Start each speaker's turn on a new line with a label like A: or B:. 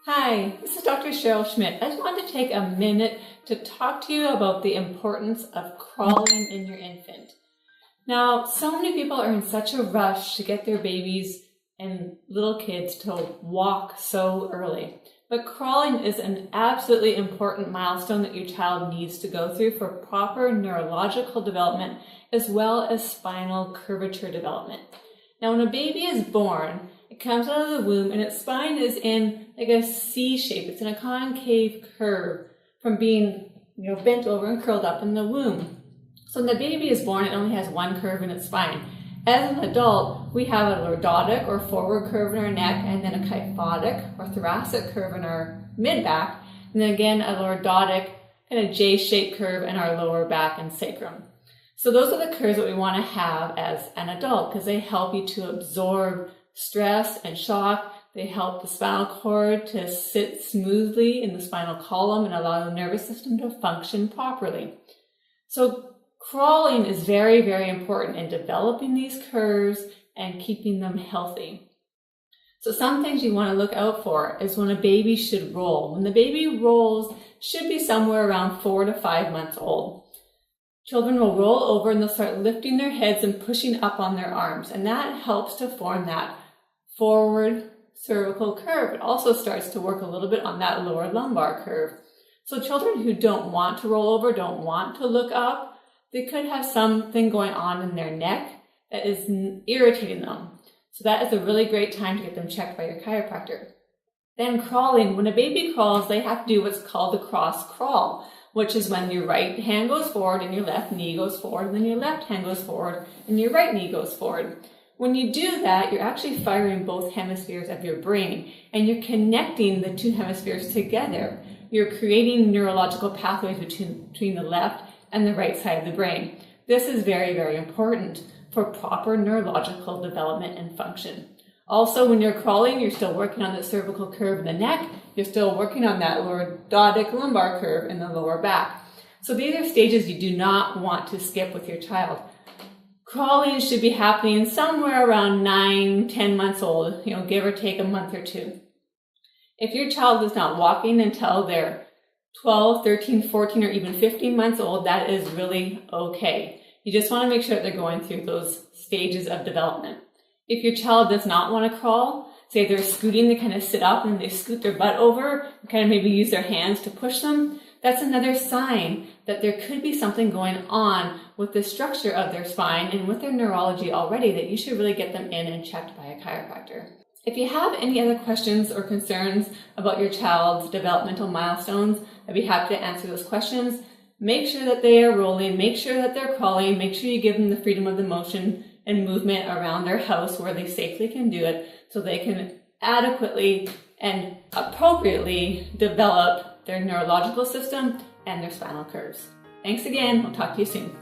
A: Hi, this is Dr. Cheryl Schmidt. I just wanted to take a minute to talk to you about the importance of crawling in your infant. Now, so many people are in such a rush to get their babies and little kids to walk so early. But crawling is an absolutely important milestone that your child needs to go through for proper neurological development as well as spinal curvature development. Now, when a baby is born, it comes out of the womb and its spine is in like a C shape. It's in a concave curve from being bent over and curled up in the womb. So when the baby is born, it only has one curve in its spine. As an adult, we have a lordotic or forward curve in our neck, and then a kyphotic or thoracic curve in our mid-back, and then again a lordotic kind of J-shaped curve in our lower back and sacrum. So those are the curves that we want to have as an adult because they help you to absorb stress and shock. They help the spinal cord to sit smoothly in the spinal column and allow the nervous system to function properly. So crawling is very, very important in developing these curves and keeping them healthy. So some things you want to look out for is when a baby should roll. When the baby rolls, should be somewhere around 4 to 5 months old. Children will roll over and they'll start lifting their heads and pushing up on their arms, and that helps to form that forward cervical curve. It also starts to work a little bit on that lower lumbar curve. So children who don't want to roll over, don't want to look up, they could have something going on in their neck that is irritating them. So that is a really great time to get them checked by your chiropractor. Then crawling. When a baby crawls, they have to do what's called the cross crawl, which is when your right hand goes forward and your left knee goes forward, and then your left hand goes forward and your right knee goes forward. When you do that, you're actually firing both hemispheres of your brain, and you're connecting the two hemispheres together. You're creating neurological pathways between the left and the right side of the brain. This is very, very important for proper neurological development and function. Also, when you're crawling, you're still working on the cervical curve in the neck. You're still working on that lordotic lumbar curve in the lower back. So these are stages you do not want to skip with your child. Crawling should be happening somewhere around 9-10 months old, give or take a month or two. If your child is not walking until they're 12, 13, 14, or even 15 months old, that is really okay. You just want to make sure that they're going through those stages of development. If your child does not want to crawl, say they're scooting, they kind of sit up and they scoot their butt over, and kind of maybe use their hands to push them, that's another sign that there could be something going on with the structure of their spine and with their neurology already that you should really get them in and checked by a chiropractor. If you have any other questions or concerns about your child's developmental milestones, I'd be happy to answer those questions. Make sure that they are rolling, make sure that they're crawling, make sure you give them the freedom of the motion and movement around their house where they safely can do it so they can adequately and appropriately develop their neurological system and their spinal curves. Thanks again. We'll talk to you soon.